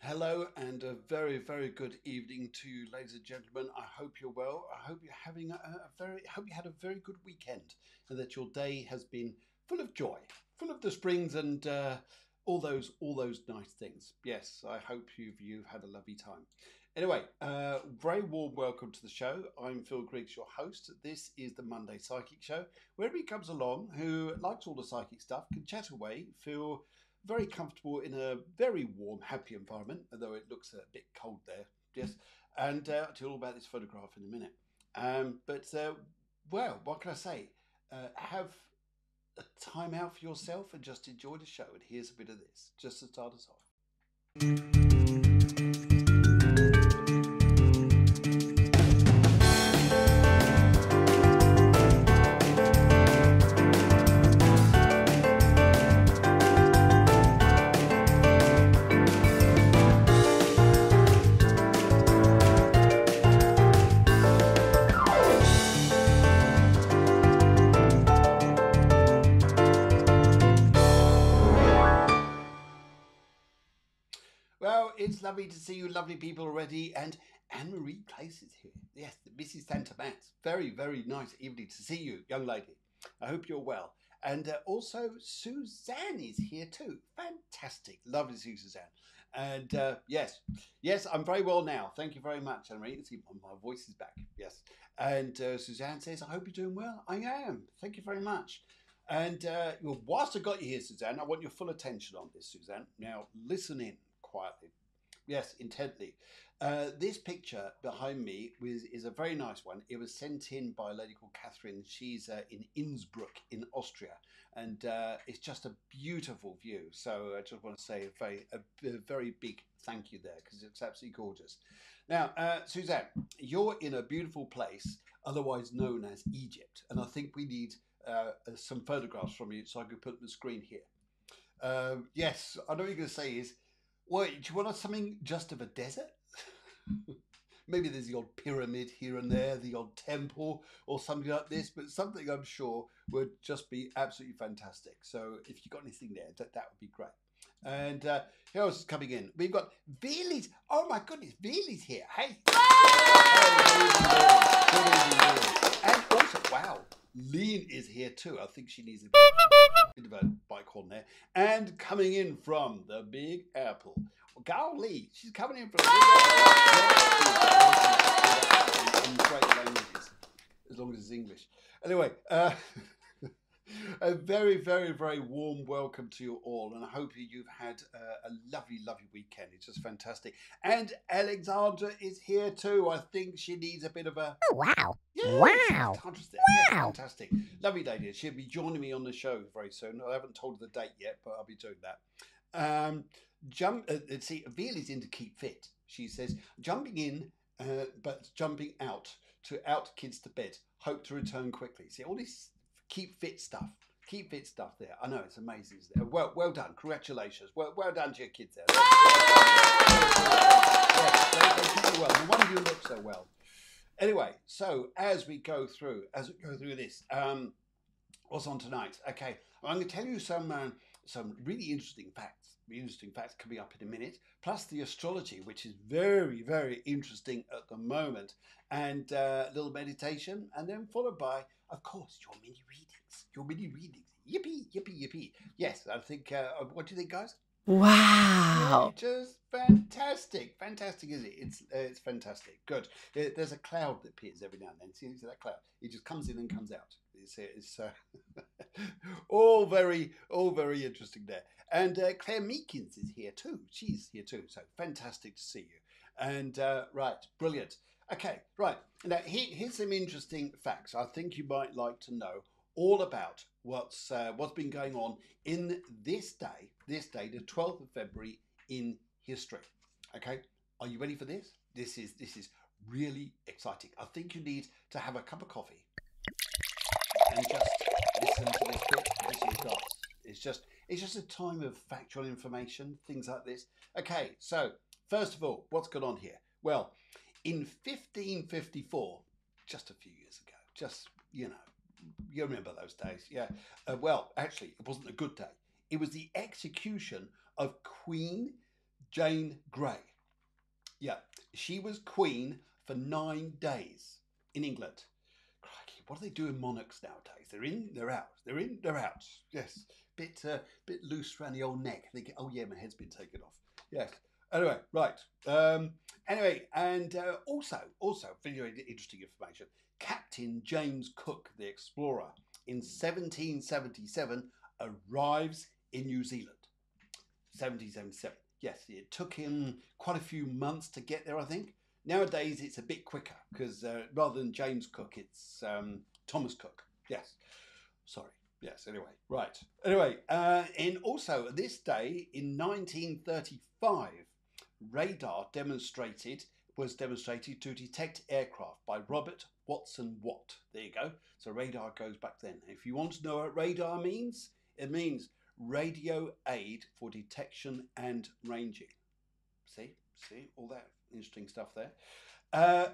Hello and a very, very good evening to you, ladies and gentlemen. I hope you're well. I hope you're having hope you had a very good weekend and that your day has been full of joy, full of the springs and all those nice things. Yes, I hope you've had a lovely time. Anyway, very warm welcome to the show. I'm Phil Griggs, your host. This is the Monday Psychic Show, where everybody comes along who likes all the psychic stuff, can chat away, feel very comfortable in a very warm, happy environment, although it looks a bit cold there. Yes, and I'll tell you all about this photograph in a minute. Well, what can I say? Have a time out for yourself and just enjoy the show. And here's a bit of this, just to start us off. Well, it's lovely to see you lovely people already. And Anne-Marie Place is here. Yes, Mrs. Santa Max. Very, very nice evening to see you, young lady. I hope you're well. And also, Suzanne is here too. Fantastic. Lovely to see you, Suzanne. And yes, I'm very well now. Thank you very much, Anne-Marie. See, my voice is back. Yes. And Suzanne says, I hope you're doing well. I am. Thank you very much. And well, whilst I got you here, Suzanne, I want your full attention on this, Suzanne. Now, listen in quietly. Yes, intently. This picture behind me is a very nice one. It was sent in by a lady called Catherine. She's in Innsbruck in Austria, and it's just a beautiful view. So I just want to say a very big thank you there because it's absolutely gorgeous. Now, Suzanne, you're in a beautiful place, otherwise known as Egypt, and I think we need some photographs from you so I can put them on the screen here. Yes, I know what you're going to say is, wait, do you want something just of a desert? Maybe there's the odd pyramid here and there, the odd temple or something like this, but something I'm sure would just be absolutely fantastic. So if you've got anything there, that would be great. And who else is coming in? We've got Veely's. Oh my goodness, Veely's here. Hey. And also, wow, Lean is here too. I think she needs a bit of a bike horn there. And coming in from the Big Apple, Golly, she's coming in from the in great languages, as long as it's English. Anyway, a very, very, very warm welcome to you all, and I hope you've had a lovely, lovely weekend. It's just fantastic. And Alexandra is here too. I think she needs a bit of a Wow. yeah, Wow. fantastic. Wow. Yeah, fantastic. Lovely lady. She'll be joining me on the show very soon. I haven't told her the date yet, but I'll be doing that. Let's see, Veal is into keep fit. She says, jumping in, but jumping out to out kids to bed. Hope to return quickly. See, all this keep fit stuff. Keep fit stuff there. I know, it's amazing. Isn't it? Well done. Congratulations. Well done to your kids there. Yes, they keep you well. No wonder you look so well. Anyway, so as we go through this, what's on tonight? Okay, I'm going to tell you some really interesting facts. Interesting facts coming up in a minute, plus the astrology, which is very, very interesting at the moment, and a little meditation, and then followed by, of course, your mini readings. Your mini readings. Yippee, yippee, yippee. Yes, I think. What do you think, guys? Wow. Yeah, just fantastic, fantastic, is it? It's fantastic. Good. There's a cloud that appears every now and then. See that cloud? It just comes in and comes out. It's all very interesting there. And Claire Meekins is here too. She's here too. So fantastic to see you. And right, brilliant. Okay, right. Now here's some interesting facts. I think you might like to know all about what's been going on in this day, the 12th of February in history. Okay, are you ready for this? This is really exciting. I think you need to have a cup of coffee and just listen to this bit as you've got. It's just a time of factual information, things like this. Okay, so first of all, what's going on here? Well, in 1554, just a few years ago, just you remember those days, yeah. Well, actually, it wasn't a good day. It was the execution of Queen Jane Grey. Yeah, she was queen for 9 days in England. Crikey, what are they doing monarchs nowadays? They're in, they're out. They're in, they're out. Yes, bit loose around the old neck. They get, oh yeah, my head's been taken off. Yes. Anyway, right. Anyway, and also, very interesting information. Captain James Cook, the explorer, in 1777 arrives in New Zealand. 1777. Yes, it took him quite a few months to get there, I think. Nowadays, it's a bit quicker because rather than James Cook, it's Thomas Cook. Yes. Sorry. Yes. Anyway, right. Anyway, and also this day in 1935, radar was demonstrated to detect aircraft by Robert Watson Watt. There you go. So radar goes back then. If you want to know what radar means, it means radio aid for detection and ranging. See all that interesting stuff there.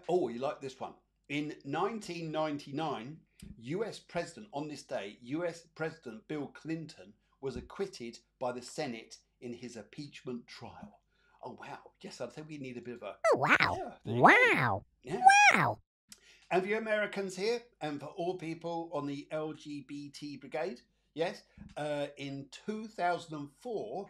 Oh, you like this one? In 1999, US President, on this day, US President Bill Clinton was acquitted by the Senate in his impeachment trial. Oh, wow. Yes, I think we need a bit of a... Oh, wow. Yeah, Wow. Yeah. Wow. And for you Americans here, and for all people on the LGBT brigade, yes, in 2004,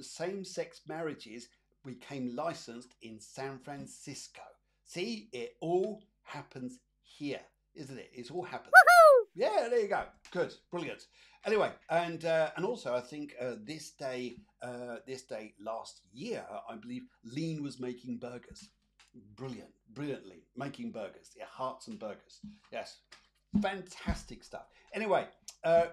same-sex marriages became licensed in San Francisco. See, it all happens here, isn't it? It's all happened. Woohoo! Yeah, there you go. Good, brilliant. Anyway, and also I think this day last year, I believe Lean was making burgers. Brilliantly making burgers. Yeah, hearts and burgers. Yes, fantastic stuff. Anyway,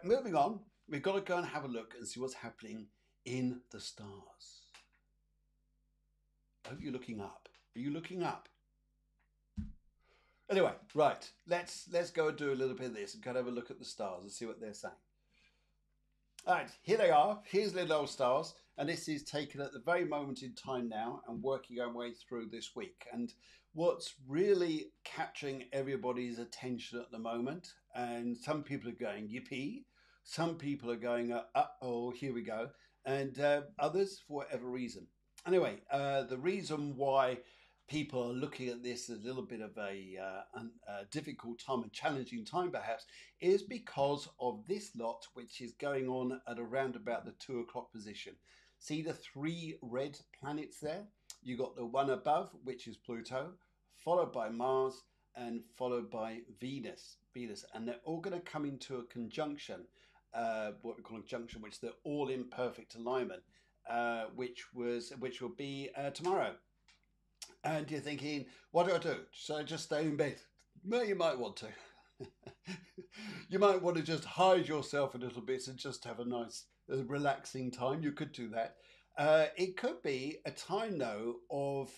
moving on, we've got to go and have a look and see what's happening in the stars. I hope you're looking up. Are you looking up? Anyway, right, let's go and do a little bit of this and kind of have a look at the stars and see what they're saying. All right, here they are. Here's little old stars, and this is taken at the very moment in time now and working our way through this week. And what's really capturing everybody's attention at the moment, and some people are going, yippee, some people are going, uh-oh, here we go, and others for whatever reason. Anyway, the reason why people are looking at this as a little bit of a difficult time, a challenging time perhaps, is because of this lot which is going on at around about the 2 o'clock position. See the 3 red planets there? You got the one above, which is Pluto, followed by Mars, and followed by Venus, and they're all going to come into a conjunction, what we call a junction, which they're all in perfect alignment, which will be tomorrow. And you're thinking, what do I do? Should I just stay in bed? Well, you might want to. You might want to just hide yourself a little bit and just have a nice, relaxing time. You could do that. It could be a time, though, of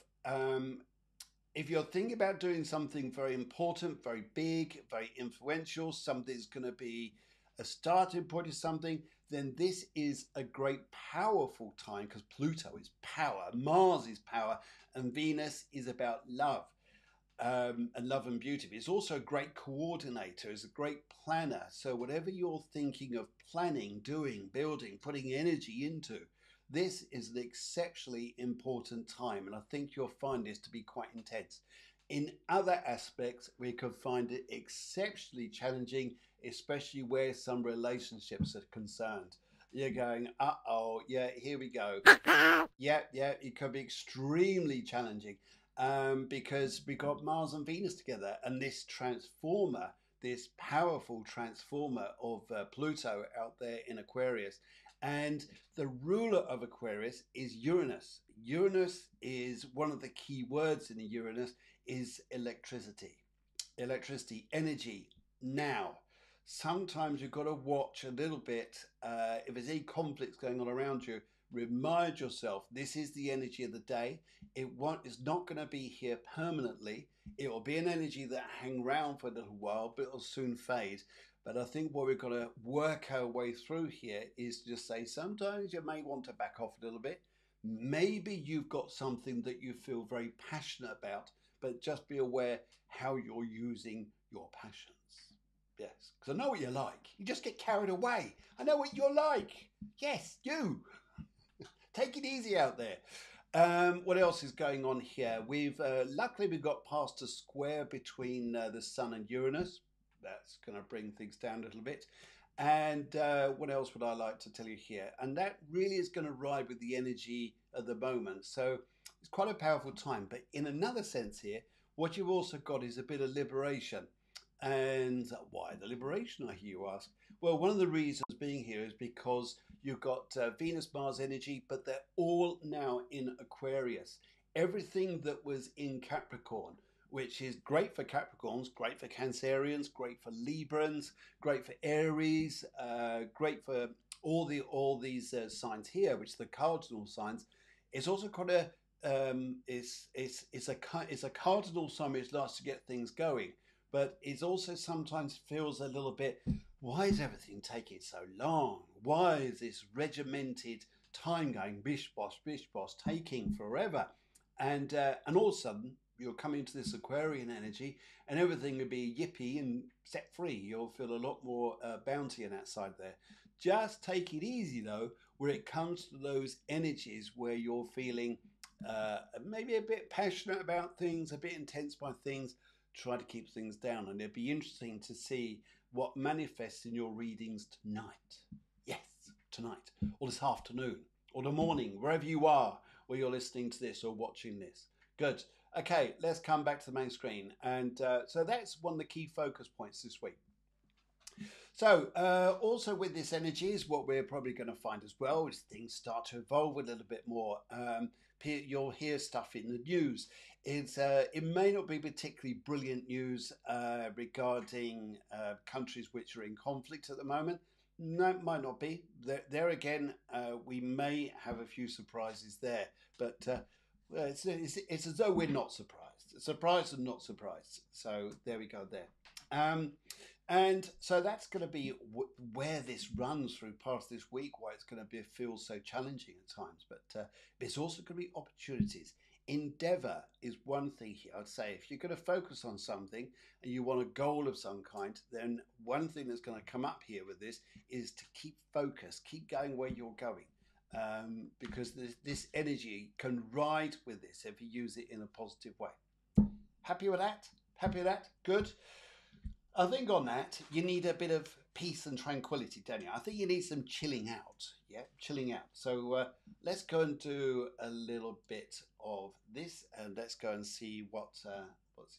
if you're thinking about doing something very important, very big, very influential, something's going to be a starting point of something, then this is a great powerful time because Pluto is power, Mars is power, and Venus is about love and love and beauty. But it's also a great coordinator, it's a great planner. So whatever you're thinking of planning, doing, building, putting energy into, this is an exceptionally important time. And I think you'll find this to be quite intense. In other aspects, we could find it exceptionally challenging, especially where some relationships are concerned. You're going, uh-oh, yeah, here we go. Yeah, it could be extremely challenging because we got Mars and Venus together, and this transformer, this powerful transformer of Pluto out there in Aquarius. And the ruler of Aquarius is Uranus. Uranus is one of the key words in the Uranus is electricity. Electricity, energy, now. Sometimes you've got to watch a little bit. If there's any conflicts going on around you, remind yourself this is the energy of the day. It's not going to be here permanently. It will be an energy that hang around for a little while, but it'll soon fade. But I think what we've got to work our way through here is to just say sometimes you may want to back off a little bit. Maybe you've got something that you feel very passionate about, but just be aware how you're using your passions. Yes, because I know what you're like. You just get carried away. I know what you're like. Yes, you. Take it easy out there. What else is going on here? Luckily we've got past a square between the Sun and Uranus. That's going to bring things down a little bit. And what else would I like to tell you here? And that really is going to ride with the energy at the moment. So it's quite a powerful time. But in another sense here, what you've also got is a bit of liberation. And why the liberation, I hear you ask? Well, one of the reasons being here is because you've got Venus, Mars energy, but they're all now in Aquarius. Everything that was in Capricorn, which is great for Capricorns, great for Cancerians, great for Librans, great for Aries, great for all these signs here, which are the cardinal signs. It's also got a it's a cardinal sign which likes to get things going, but it also sometimes feels a little bit, why is everything taking so long? Why is this regimented time going bish bosh, taking forever? And all of a sudden, you'll come into this Aquarian energy and everything will be yippee and set free. You'll feel a lot more bounty on that side there. Just take it easy though, where it comes to those energies where you're feeling maybe a bit passionate about things, a bit intense by things. Try to keep things down, and it'd be interesting to see what manifests in your readings tonight. Yes, tonight, or this afternoon, or the morning, wherever you are, where you're listening to this or watching this. Good. Okay, let's come back to the main screen. And so that's one of the key focus points this week. So also with this energy is what we're probably going to find as well is things start to evolve a little bit more. You'll hear stuff in the news. It may not be particularly brilliant news regarding countries which are in conflict at the moment. No, it might not be. There again, we may have a few surprises there, but it's as though we're not surprised. Surprised and not surprised. So there we go there. And so that's going to be where this runs through part of this week, why it's going to feel so challenging at times. But there's also going to be opportunities. Endeavour is one thing here. I'd say if you're going to focus on something and you want a goal of some kind, then one thing that's going to come up here with this is to keep focused, keep going where you're going. Because this energy can ride with this if you use it in a positive way. Happy with that? Happy with that? Good. I think on that, you need a bit of peace and tranquility, don't you? I think you need some chilling out. Yeah, chilling out. So let's go and do a little bit of this and let's go and see what's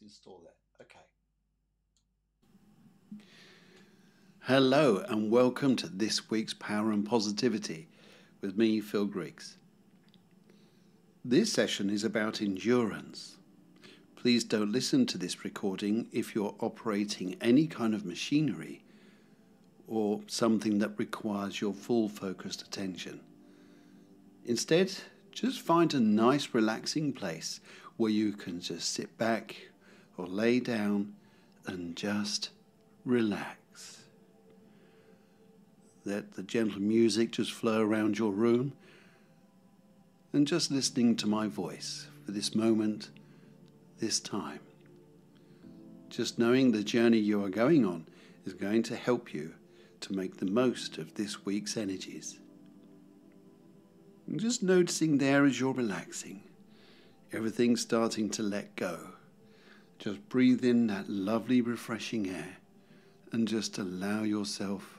in store there. Okay. Hello and welcome to this week's Power and Positivity with me, Phil Griggs. This session is about endurance. Please don't listen to this recording if you're operating any kind of machinery or something that requires your full focused attention. Instead, just find a nice relaxing place where you can just sit back or lay down and just relax. Let the gentle music just flow around your room and just listening to my voice for this moment, this time. Just knowing the journey you are going on is going to help you to make the most of this week's energies. And just noticing there as you're relaxing, everything starting to let go. Just breathe in that lovely refreshing air and just allow yourself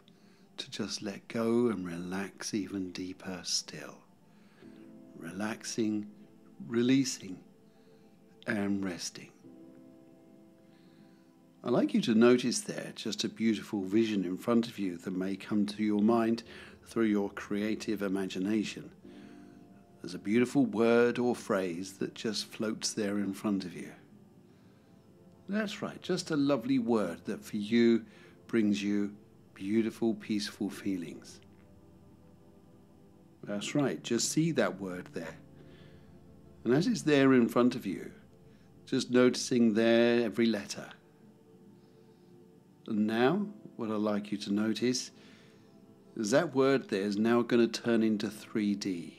to just let go and relax even deeper still. Relaxing, releasing, and resting. I'd like you to notice there just a beautiful vision in front of you that may come to your mind through your creative imagination. There's a beautiful word or phrase that just floats there in front of you. That's right, just a lovely word that for you brings you beautiful, peaceful feelings. That's right, just see that word there. And as it's there in front of you, just noticing there every letter. And now, what I'd like you to notice is that word there is now going to turn into 3D.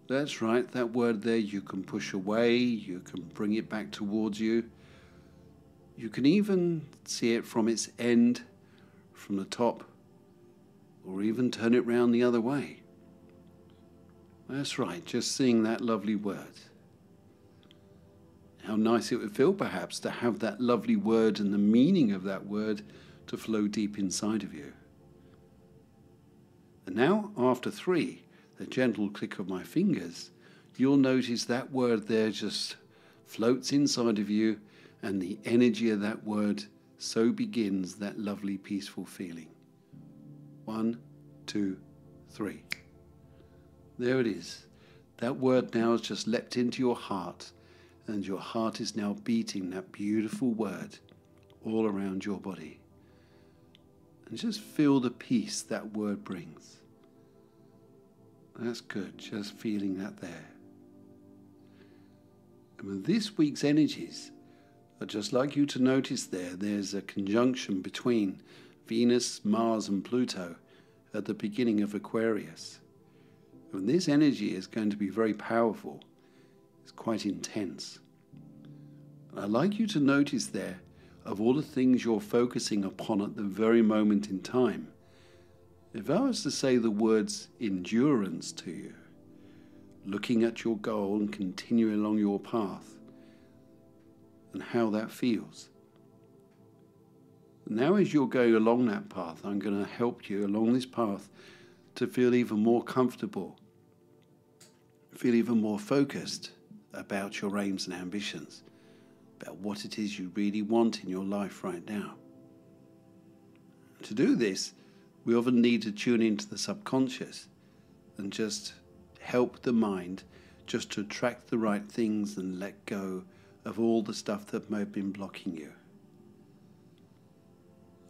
That's right, that word there you can push away, you can bring it back towards you. You can even see it from its end, from the top, or even turn it round the other way. That's right, just seeing that lovely word. How nice it would feel perhaps to have that lovely word and the meaning of that word to flow deep inside of you. And now, after 3, the gentle click of my fingers, you'll notice that word there just floats inside of you, and the energy of that word so begins that lovely peaceful feeling. 1, 2, 3. There it is. That word now has just leapt into your heart, and your heart is now beating that beautiful word all around your body. And just feel the peace that word brings. That's good, just feeling that there. And with this week's energies, I'd just like you to notice there's a conjunction between Venus, Mars and Pluto at the beginning of Aquarius. And this energy is going to be very powerful. It's quite intense. And I'd like you to notice there, of all the things you're focusing upon at the very moment in time, if I was to say the words endurance to you, looking at your goal and continuing along your path, and how that feels. Now as you're going along that path, I'm going to help you along this path to feel even more comfortable, feel even more focused about your aims and ambitions, about what it is you really want in your life right now. To do this, we often need to tune into the subconscious and just help the mind just to attract the right things and let go of all the stuff that may have been blocking you.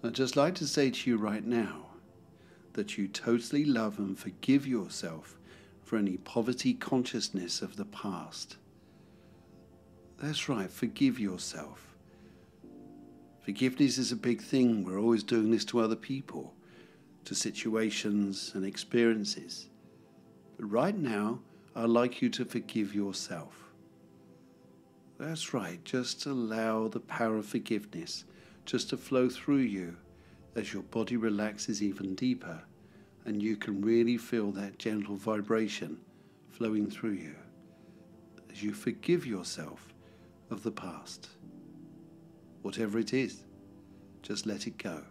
I'd just like to say to you right now that you totally love and forgive yourself for any poverty consciousness of the past. That's right, forgive yourself. Forgiveness is a big thing. We're always doing this to other people, to situations and experiences. But right now, I'd like you to forgive yourself. That's right, just allow the power of forgiveness just to flow through you as your body relaxes even deeper, and you can really feel that gentle vibration flowing through you as you forgive yourself of the past. Whatever it is, just let it go.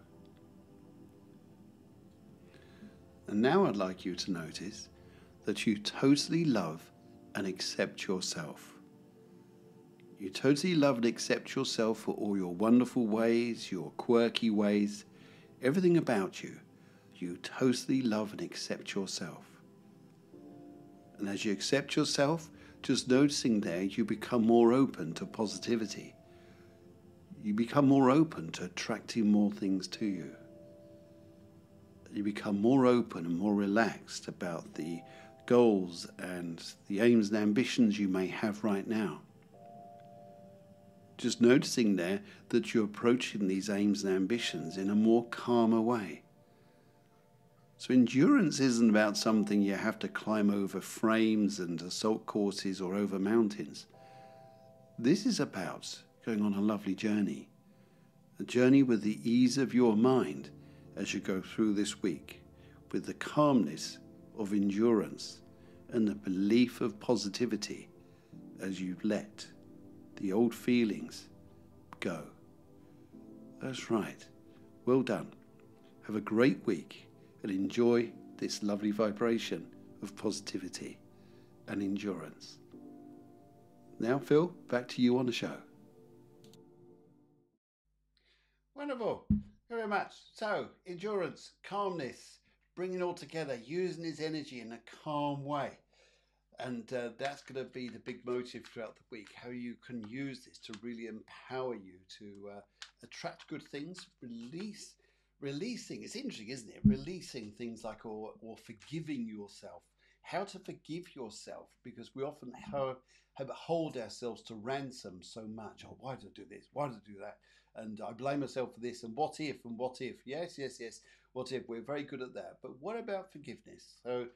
And now I'd like you to notice that you totally love and accept yourself. You totally love and accept yourself for all your wonderful ways, your quirky ways, everything about you. You totally love and accept yourself. And as you accept yourself, just noticing there, you become more open to positivity. You become more open to attracting more things to you. You become more open and more relaxed about the goals and the aims and ambitions you may have right now. Just noticing there that you're approaching these aims and ambitions in a more calmer way. So endurance isn't about something you have to climb over frames and assault courses or over mountains. This is about going on a lovely journey. A journey with the ease of your mind as you go through this week, with the calmness of endurance and the belief of positivity as you let the old feelings go. That's right. Well done. Have a great week and enjoy this lovely vibration of positivity and endurance. Now, Phil, back to you on the show. Wonderful. Thank you very much. So, endurance, calmness, bringing it all together, using his energy in a calm way. And that's going to be the big motive throughout the week, how you can use this to really empower you to attract good things, releasing, it's interesting, isn't it? Releasing things like, or forgiving yourself, how to forgive yourself, because we often hold ourselves to ransom so much. Oh, why did I do this? Why did I do that? And I blame myself for this, and what if, and what if? Yes, what if? We're very good at that. But what about forgiveness? So,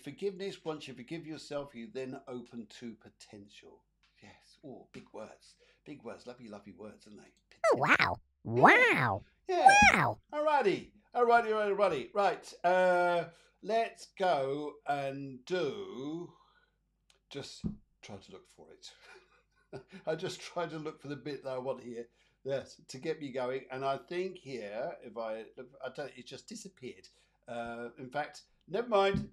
forgiveness, once you forgive yourself, you then open to potential. Yes. Oh, big words. Big words. Lovely, lovely words, aren't they? Oh, wow. Wow. Yeah. Wow. Alrighty. Right. let's go and do, just try to look for it. I just try to look for the bit that I want here. Yes, to get me going. And I think here, if I don't, it just disappeared. In fact, never mind.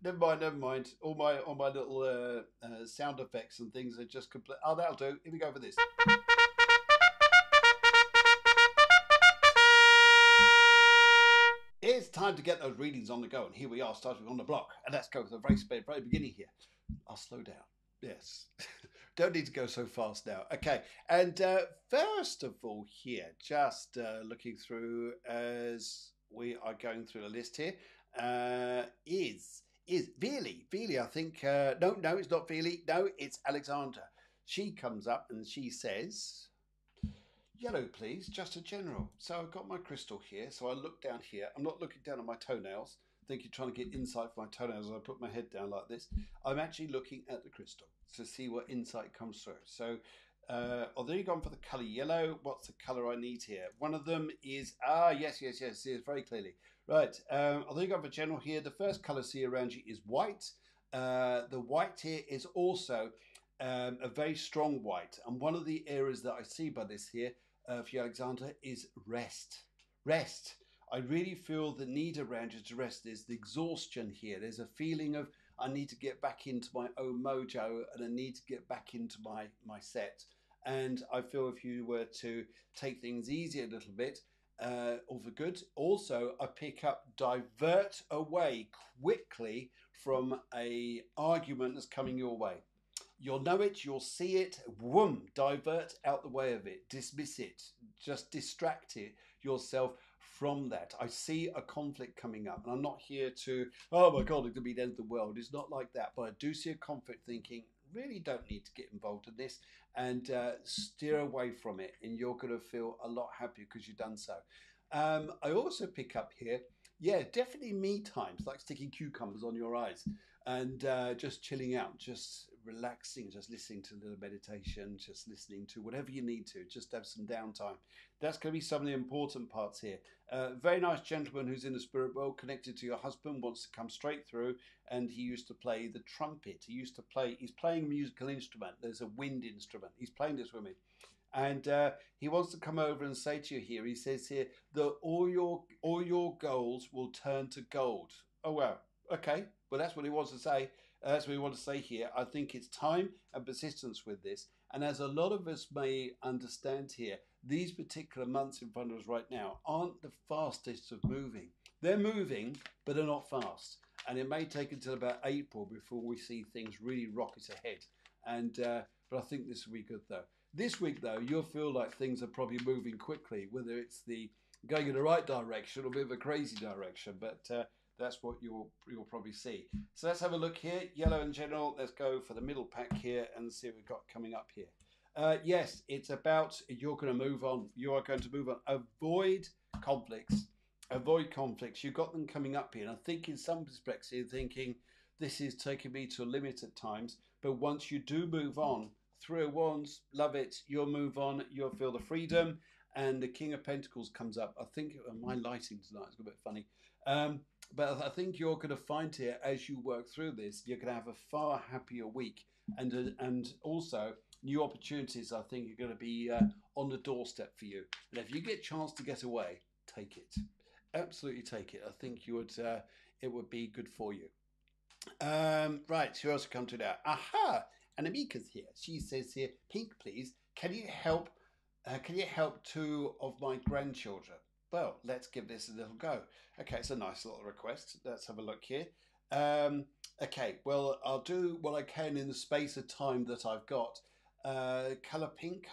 All my little sound effects and things are just complete. Oh, that'll do. Here we go for this. It's time to get those readings on the go, and here we are, starting on the block. And let's go to the very beginning here. I'll slow down. Yes. Don't need to go so fast now. Okay, and first of all here, just looking through as we are going through the list here, is Veely. I think, no, it's not Veely. No, it's Alexandra. She comes up and she says, yellow, please, just a general. So I've got my crystal here. So I look down here. I'm not looking down at my toenails. I think you're trying to get insight for my toenails as I put my head down like this. I'm actually looking at the crystal to see what insight comes through. So although you've gone for the colour yellow, what's the colour I need here? One of them is, yes, very clearly. Right, although you've gone for general here, the first colour see around you is white. The white here is also a very strong white. And one of the areas that I see by this here, for you, Alexander, is rest. Rest. I really feel the need around you to rest. There's the exhaustion here. There's a feeling of I need to get back into my own mojo and I need to get back into my set. And I feel if you were to take things easy a little bit, all for good. Also, I pick up divert away quickly from a argument that's coming your way. You'll know it, you'll see it, whoom, divert out the way of it, dismiss it, just distract it yourself from that. I see a conflict coming up, and I'm not here to, oh my God, it could be the end of the world. It's not like that, but I do see a conflict thinking, really don't need to get involved in this, and steer away from it, and you're going to feel a lot happier because you've done so. I also pick up here, yeah, definitely me times, like sticking cucumbers on your eyes and just chilling out, just relaxing, just listening to a little meditation, just listening to whatever you need to, just have some downtime. That's going to be some of the important parts here. Very nice gentleman who's in the spirit world, connected to your husband, wants to come straight through, and he used to play the trumpet. He's playing a musical instrument. There's a wind instrument. He's playing this with me. And he wants to come over and say to you here, he says here that all your goals will turn to gold. Oh, wow. Okay. Well, that's what he wants to say. That's what we want to say here. I think it's time and persistence with this. And as a lot of us may understand here, these particular months in front of us right now aren't the fastest of moving. They're moving, but they're not fast. And it may take until about April before we see things really rocket ahead. And but I think this will be good though. This week though, you'll feel like things are probably moving quickly, whether it's the going in the right direction or a bit of a crazy direction. But that's what you'll probably see. So let's have a look here. Yellow in general. Let's go for the middle pack here and see what we've got coming up here. Yes, it's about you're going to move on. You are going to move on. Avoid conflicts. Avoid conflicts. You've got them coming up here. And I think in some respects you're thinking this is taking me to a limit at times. But once you do move on, Three of Wands, love it. You'll move on. You'll feel the freedom. And the King of Pentacles comes up. I think my lighting tonight is a bit funny. But I think you're going to find here as you work through this, you're going to have a far happier week. And also new opportunities, I think, are going to be on the doorstep for you. And if you get a chance to get away, take it. Absolutely take it. I think it would be good for you. Right, who else come to that? Aha! And Amika's here. She says here, Pink, please, can you help two of my grandchildren? Well, let's give this a little go. Okay, it's a nice little request. Let's have a look here. Okay, well, I'll do what I can in the space of time that I've got. Colour pink.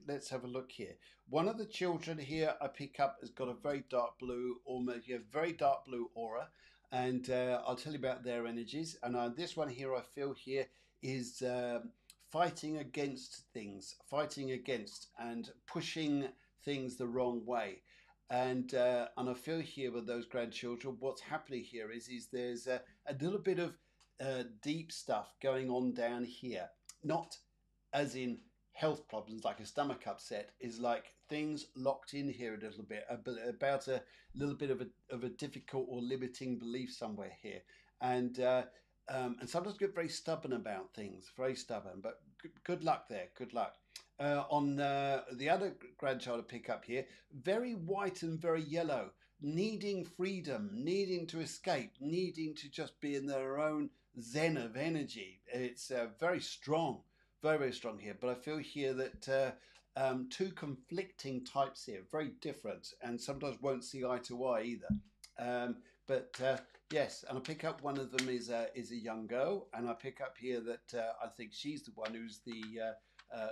Let's have a look here. One of the children here I pick up has got a very dark blue, almost very dark blue aura. And I'll tell you about their energies. And this one here I feel here is fighting against things, and pushing things the wrong way. And I feel here with those grandchildren, what's happening here is there's a little bit of deep stuff going on down here. Not as in health problems like a stomach upset, is like things locked in here a little bit, about a little bit of a difficult or limiting belief somewhere here. and sometimes get very stubborn about things, very stubborn. But good luck there. Good luck. On the other grandchild to pick up here, very white and very yellow, needing freedom, needing to escape, needing to just be in their own zen of energy. It's very strong, very, very strong here. But I feel here that two conflicting types here, very different, and sometimes won't see eye to eye either. But yes, and I pick up one of them is a young girl, and I pick up here that I think she's the one who's the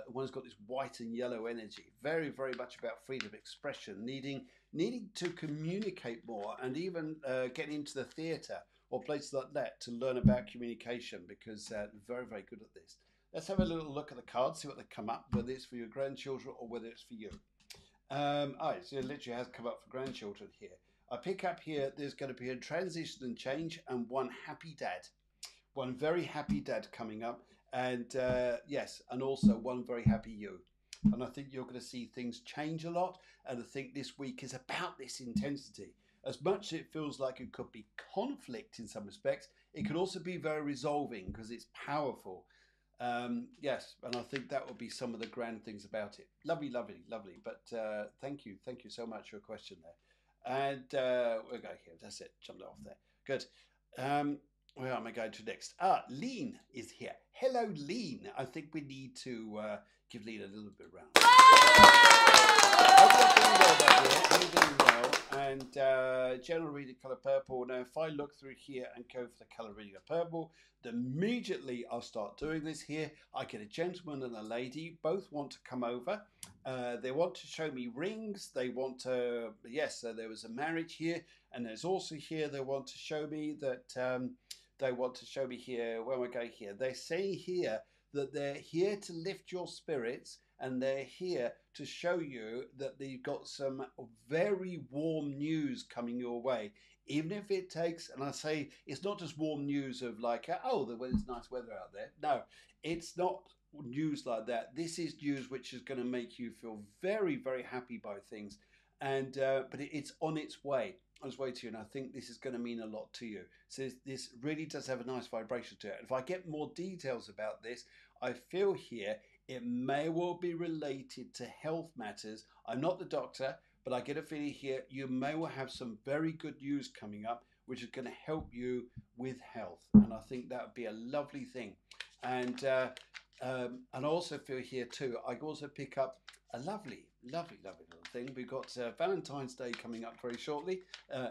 one who's got this white and yellow energy, very, very much about freedom of expression, needing to communicate more, and even getting into the theatre or places like that to learn about communication, because they're very, very good at this. Let's have a little look at the cards, see what they come up, whether it's for your grandchildren or whether it's for you. So it literally has come up for grandchildren here. I pick up here, there's going to be a transition and change, and one happy dad. One very happy dad coming up, and yes, and also one very happy you. And I think you're going to see things change a lot, and I think this week is about this intensity. As much as it feels like it could be conflict in some respects, it could also be very resolving because it's powerful. Yes, and I think that will be some of the grand things about it. Lovely, lovely, lovely. But thank you so much for your question there. And we'll go here. That's it. Jumped off there. Good. Where am I going to next? Lean is here. Hello, Lean. I think we need to give Lean a little bit round. Hope you're doing well. And general reading colour purple. Now, if I look through here and go for the colour reading of purple, then immediately I'll start doing this here. I get a gentleman and a lady. Both want to come over. They want to show me rings. They want to, yes, so there was a marriage here. And there's also here, they want to show me that, they want to show me here, where am I going here? They say here that they're here to lift your spirits, and they're here to show you that they've got some very warm news coming your way. Even if it takes, and I say, it's not just warm news of like, oh, there's nice weather out there. No, it's not news like that. This is news which is going to make you feel very, very happy by things. And but it's on its way. On its way to you, and I think this is going to mean a lot to you. So this really does have a nice vibration to it. If I get more details about this, I feel here it may well be related to health matters. I'm not the doctor, but I get a feeling here you may well have some very good news coming up, which is going to help you with health. And I think that would be a lovely thing. And I also feel here too, I also pick up a lovely, lovely, lovely little thing. We've got Valentine's Day coming up very shortly,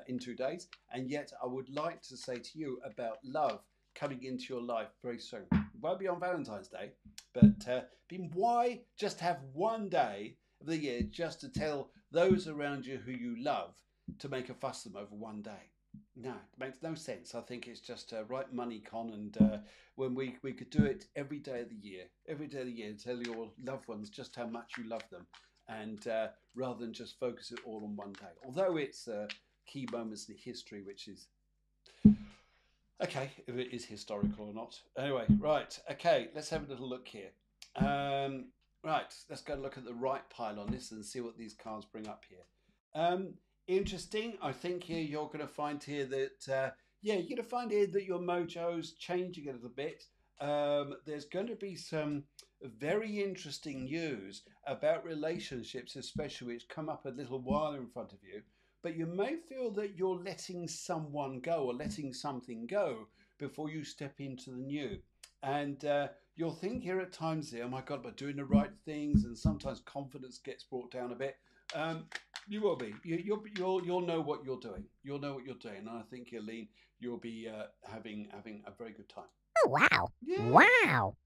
in 2 days. And yet I would like to say to you about love coming into your life very soon. It won't be on Valentine's Day, but why just have one day of the year just to tell those around you who you love to make a fuss them over one day? No, it makes no sense. I think it's just a right money con, and when we could do it every day of the year, tell your loved ones just how much you love them, and rather than just focus it all on one day. Although it's key moments in history, which is okay, if it is historical or not. Anyway, right, okay, let's have a little look here. Right, let's go and look at the right pile on this and see what these cards bring up here. Interesting. I think here you're going to find here that, yeah, you're going to find here that your mojo's changing a little bit. There's going to be some very interesting news about relationships, especially which come up a little while in front of you. But you may feel that you're letting someone go or letting something go before you step into the new. And you'll think here at times here, oh my God, am I doing the right things? And sometimes confidence gets brought down a bit. You will be. You'll know what you're doing. You'll know what you're doing. And I think, Eileen, you'll be having a very good time. Oh, wow. Yeah. Wow.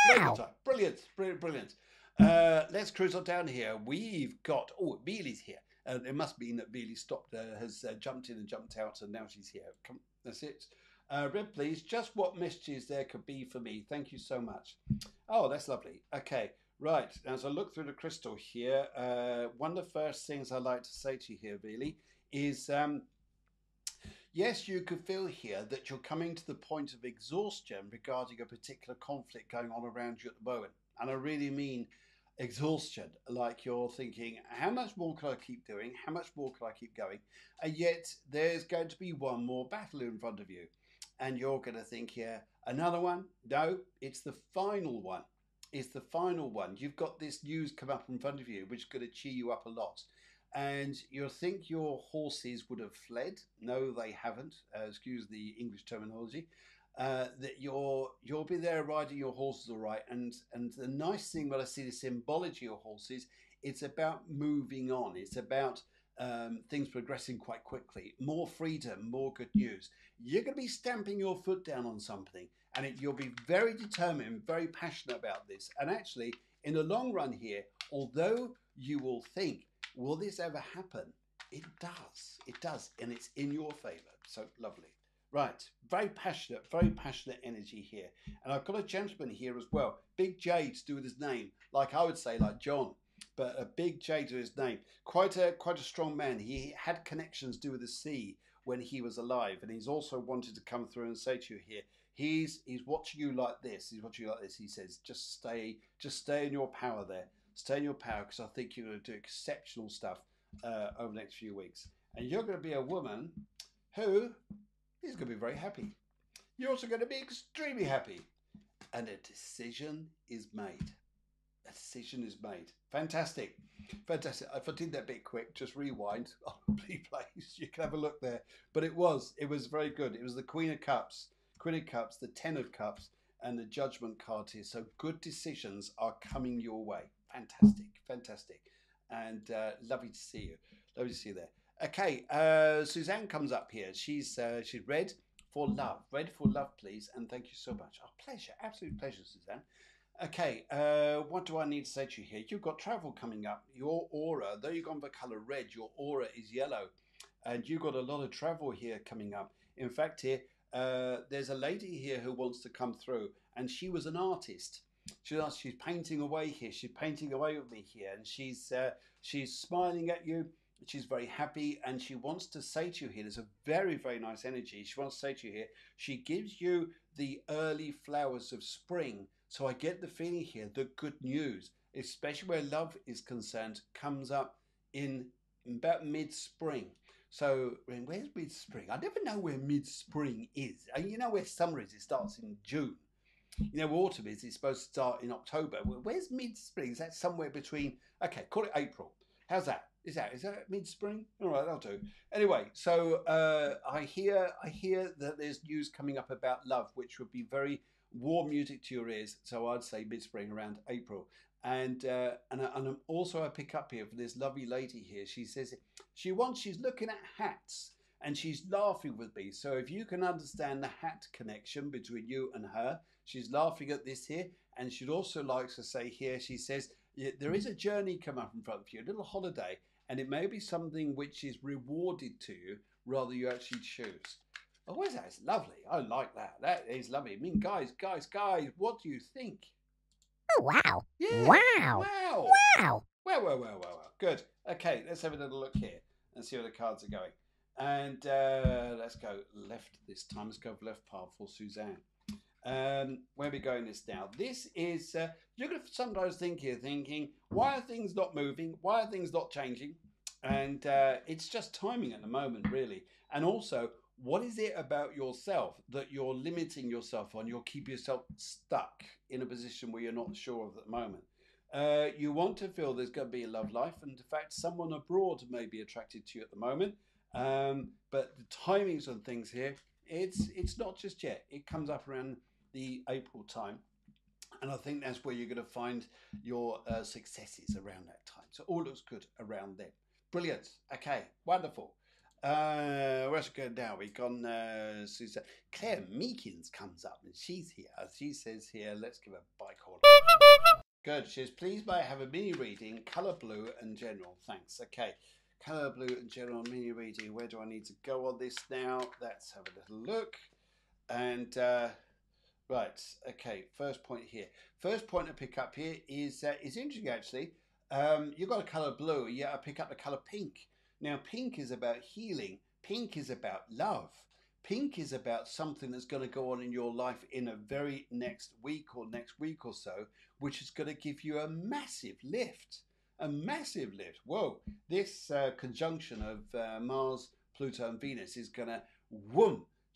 Very Wow. good time. Brilliant. Brilliant. Brilliant. Let's cruise on down here. We've got, oh, Beely's here. It must mean that Beely stopped, has jumped in and jumped out, and now she's here. Come, that's it. Red, please. Just what messages there could be for me. Thank you so much. Oh, that's lovely. Okay. Right, as I look through the crystal here, one of the first things I like to say to you here, Beely, is yes, you could feel here that you're coming to the point of exhaustion regarding a particular conflict going on around you at the moment. And I really mean exhaustion, like you're thinking, how much more can I keep doing? How much more can I keep going? And yet there's going to be one more battle in front of you. and you're going to think here, another one? No, it's the final one. It's the final one. You've got this news come up in front of you, which is going to cheer you up a lot. And you'll think your horses would have fled. No, they haven't. Excuse the English terminology. That you'll be there riding your horses all right. And the nice thing when I see the symbology of horses, it's about moving on. It's about things progressing quite quickly. More freedom, more good news. You're going to be stamping your foot down on something, and you'll be very determined, very passionate about this. And actually, in the long run here, although you will think, will this ever happen? It does, and it's in your favor. So lovely. Right, very passionate energy here. And I've got a gentleman here as well. Big J to do with his name, like I would say, like John, but a big J to his name. Quite a strong man. He had connections to do with the sea when he was alive, and he's also wanted to come through and say to you here, he's watching you like this. He's watching you like this. He says, just stay in your power there. Stay in your power, because I think you're going to do exceptional stuff over the next few weeks. And you're going to be a woman who is going to be very happy. You're also going to be extremely happy. And a decision is made. A decision is made. Fantastic. Fantastic. If I did that bit quick, just rewind. Oh, please, you can have a look there. But it was very good. It was the Queen of Cups, the Ten of Cups, and the Judgment card here. So good decisions are coming your way. Fantastic. And lovely to see you. Lovely to see you there. Okay, Suzanne comes up here. She's red for love. Red for love, please. And thank you so much. Oh, pleasure. Absolute pleasure, Suzanne. Okay, what do I need to say to you here? You've got travel coming up. Your aura, though you've gone for colour red, your aura is yellow. And you've got a lot of travel here coming up. In fact, here, there's a lady here who wants to come through. And she was an artist. She's painting away here. She's painting away with me here. And she's smiling at you. She's very happy, and she wants to say to you here, there's a very, very nice energy. She wants to say to you here, she gives you the early flowers of spring. So I get the feeling here, the good news, especially where love is concerned, comes up in about mid-spring. So where's mid-spring? I never know where mid-spring is. You know where summer is? It starts in June. You know, autumn is, it's supposed to start in October. Where's mid-spring? Is that somewhere between, okay, call it April. How's that? Is that mid-spring? All right, that'll do. Anyway, so I hear that there's news coming up about love, which would be very warm music to your ears. So I'd say mid-spring, around April. And also I pick up here for this lovely lady here. She says she's looking at hats and she's laughing with me. So if you can understand the hat connection between you and her, she's laughing at this here. And she'd also like to say here, she says, there is a journey come up in front of you, a little holiday, and it may be something which is rewarded to you rather you actually choose. Oh, what is that? It's lovely. I like that. That is lovely. I mean, guys, what do you think? Oh, wow. Yeah. Wow. Wow. Well. Good. Okay, let's have a little look here and see where the cards are going. And let's go left this time. Let's go left path for Suzanne. Where are we going this now? This is, you're going to sometimes think here, thinking, why are things not moving? Why are things not changing? And it's just timing at the moment, really. And also, what is it about yourself that you're limiting yourself on? You'll keep yourself stuck in a position where you're not sure of at the moment. You want to feel there's going to be a love life. And in fact, someone abroad may be attracted to you at the moment. But the timings on things here, it's not just yet. It comes up around the April time, and I think that's where you're going to find your successes around that time. So all looks good around then. Brilliant. Okay, wonderful. Where's we go now? We've gone Susan. Claire Meekins comes up and she's here. She says here, let's give a bye call. Good. She says, please may I have a mini reading, colour blue and general. Thanks. Okay. Colour blue and general mini reading. Where do I need to go on this now? Let's have a little look. And right, okay, first point here. First point to pick up here is interesting actually. You've got a colour blue, yeah, I pick up the colour pink. Now pink is about healing, pink is about love. Pink is about something that's going to go on in your life in a very next week or so, which is going to give you a massive lift. A massive lift. Whoa, this conjunction of Mars, Pluto and Venus is going to,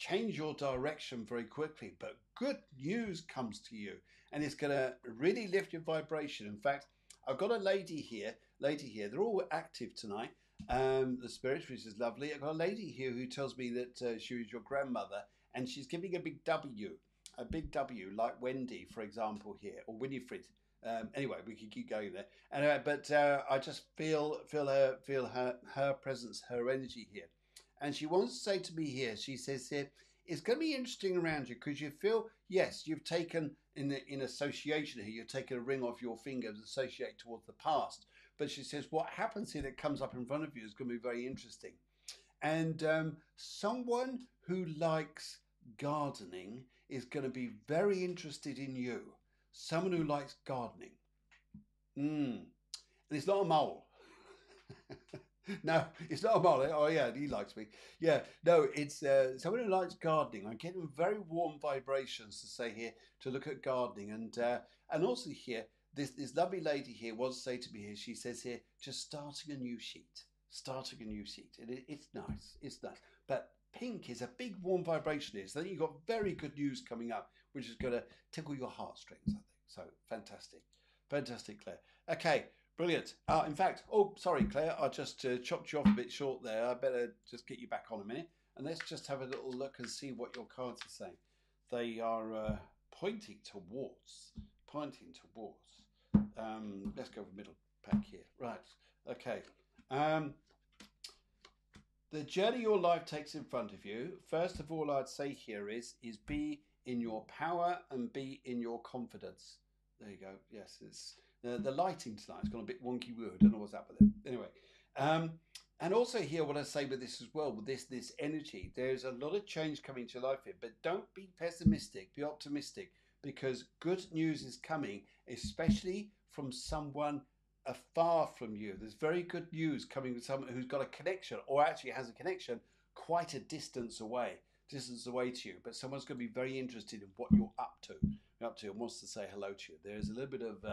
change your direction very quickly. But good news comes to you, and it's going to really lift your vibration. In fact, I've got a lady here. They're all active tonight. The spirits, which is lovely. I've got a lady here who tells me that she was your grandmother, and she's giving a big W, like Wendy, for example, here, or Winifred. Anyway, we could keep going there. Anyway, but I just feel her presence, her energy here, and she wants to say to me here. She says here, it's going to be interesting around you because you feel, yes, you've taken in association here, you've taken a ring off your finger to associate towards the past. But she says what happens here that comes up in front of you is going to be very interesting. And someone who likes gardening is going to be very interested in you. Someone who likes gardening. And it's not a mole. No, it's not a mole. Oh yeah, he likes me. Yeah, no, it's someone who likes gardening. I'm getting very warm vibrations to say here to look at gardening, and also here this lovely lady here wants to say to me here. She says here, just starting a new sheet, and it's nice. It's nice, but pink is a big warm vibration here. So then you've got very good news coming up, which is going to tickle your heartstrings, I think. So fantastic, Claire. Okay. Brilliant. In fact, oh, sorry, Claire, I just chopped you off a bit short there. I better just get you back on a minute. And let's just have a little look and see what your cards are saying. They are pointing towards. Let's go for middle pack here. Right. Okay. The journey your life takes in front of you, first of all, I'd say here is be in your power and be in your confidence. There you go. Yes, it's... The lighting tonight's gone a bit wonky. I don't know what's up with it. Anyway, and also here, what I say with this as well, with this energy, there's a lot of change coming to your life here. But don't be pessimistic. Be optimistic, because good news is coming, especially from someone afar from you. There's very good news coming from someone who's got a connection, or actually has a connection quite a distance away to you. But someone's going to be very interested in what you're up to, and wants to say hello to you. There's a little bit of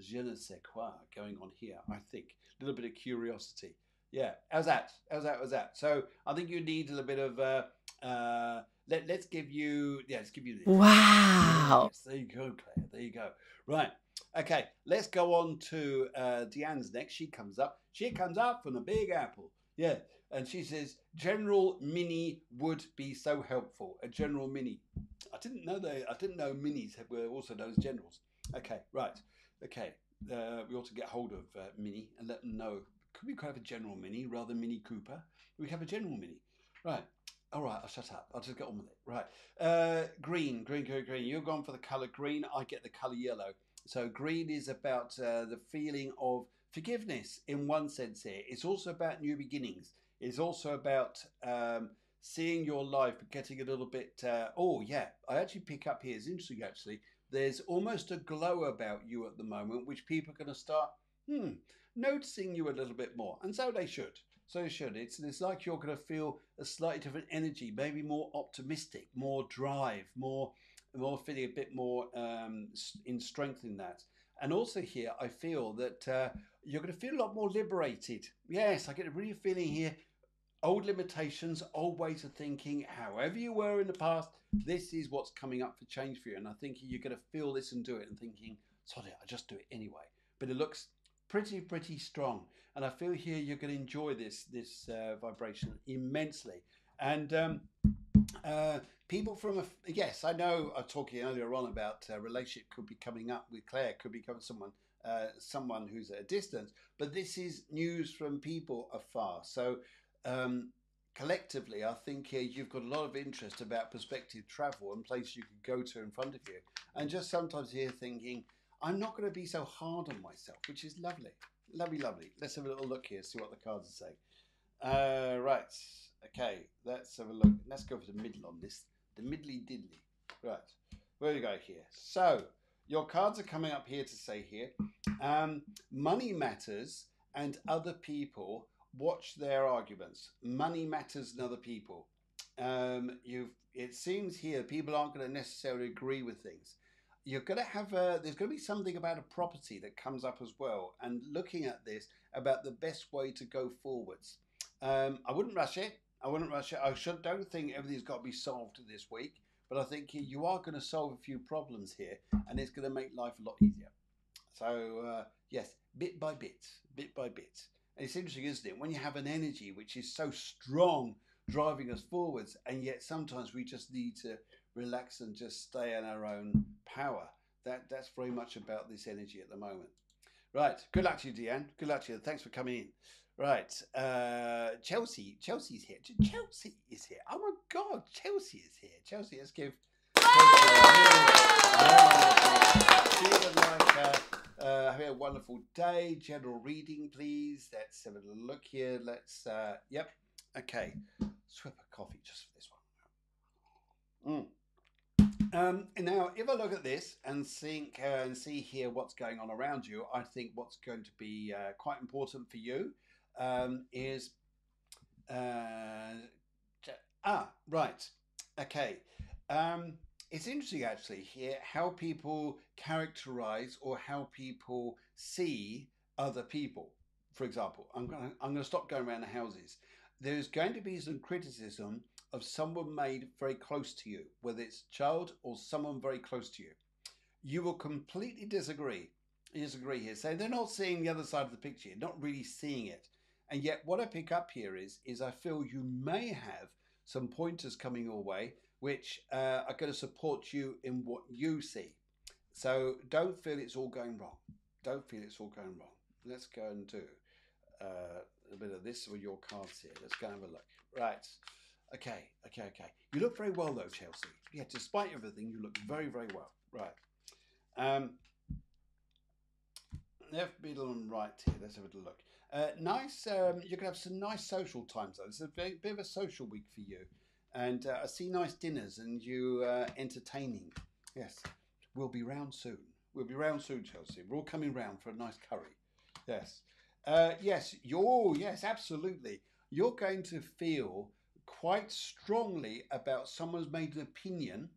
je ne sais quoi going on here, I think. A little bit of curiosity. Yeah, how's that? So I think you need a little bit of, let's give you this. Wow. Yes, there you go, Claire. There you go. Right. Okay, let's go on to Deanne's next. She comes up from the Big Apple. Yeah, and she says, General Mini would be so helpful. A General Mini. I didn't know minis were also known as generals. Okay, right. Okay, we ought to get hold of Mini and let them know. Could we have a General Mini rather than Mini Cooper? We have a General Mini. Right. All right, I'll shut up. I'll just get on with it. Right. Green. You're gone for the colour green. I get the colour yellow. So green is about the feeling of forgiveness in one sense here. It's also about new beginnings. It's also about seeing your life getting a little bit... oh, yeah. I actually pick up here. It's interesting, actually. There's almost a glow about you at the moment, which people are going to start noticing you a little bit more. And so they should. It's like you're going to feel a slightly different energy, maybe more optimistic, more drive, more feeling a bit more in strength in that. And also here, I feel that you're going to feel a lot more liberated. Yes, I get a real feeling here. Old limitations, old ways of thinking, however you were in the past, this is what's coming up for change for you. And I think you're going to feel this and do it and thinking, sorry, I'll just do it anyway. But it looks pretty strong. And I feel here you're going to enjoy this vibration immensely. And people from, yes, I know I was talking earlier on about a relationship could be coming up with Claire, could become someone who's at a distance. But this is news from people afar. So collectively, I think here you've got a lot of interest about prospective travel and places you could go to in front of you. And just sometimes here thinking, I'm not going to be so hard on myself, which is lovely. Lovely. Let's have a little look here, see what the cards are saying. Right. Okay, let's have a look. Let's go for the middle on this. The middly diddly. Right. Where do we go here? So, your cards are coming up here to say here, money matters and other people watch their arguments. Money matters and other people. It seems here people aren't going to necessarily agree with things. You're going to have there's going to be something about a property that comes up as well. And looking at this about the best way to go forwards. I wouldn't rush it. I wouldn't rush it. Don't think everything's got to be solved this week, but I think you are going to solve a few problems here, and it's going to make life a lot easier. So yes, bit by bit, bit by bit. And it's interesting, isn't it? When you have an energy which is so strong, driving us forwards, and yet sometimes we just need to relax and just stay in our own power. That's very much about this energy at the moment. Right. Good luck to you, Deanne. Good luck to you. Thanks for coming in. Right. Chelsea's here. Chelsea is here. Oh my God, Chelsea is here. Chelsea, let's give she would like have a wonderful day. General reading, please. Let's have a look here. Let's yep. Okay. Swip a coffee just for this one. Now, if I look at this and think and see here what's going on around you, I think what's going to be quite important for you is right. Okay. It's interesting actually here how people characterize or how people see other people. For example, I'm gonna stop going around the houses. There's going to be some criticism of someone made very close to you, whether it's a child or someone very close to you. You will completely disagree here, saying they're not seeing the other side of the picture, not really seeing it. And yet what I pick up here is I feel you may have some pointers coming your way which are going to support you in what you see. So don't feel it's all going wrong. Don't feel it's all going wrong. Let's go and do a bit of this with your cards here. Let's go and have a look. Right. Okay. You look very well though, Chelsea. Yeah, despite everything, you look very, very well. Right. Left, middle, and right here. Let's have a look. Nice. You can have some nice social times though. It's a bit of a social week for you. And I see nice dinners and you entertaining. Yes, we'll be round soon. We'll be round soon, Chelsea. We're all coming round for a nice curry. Yes. Yes, absolutely. You're going to feel quite strongly about someone's made an opinion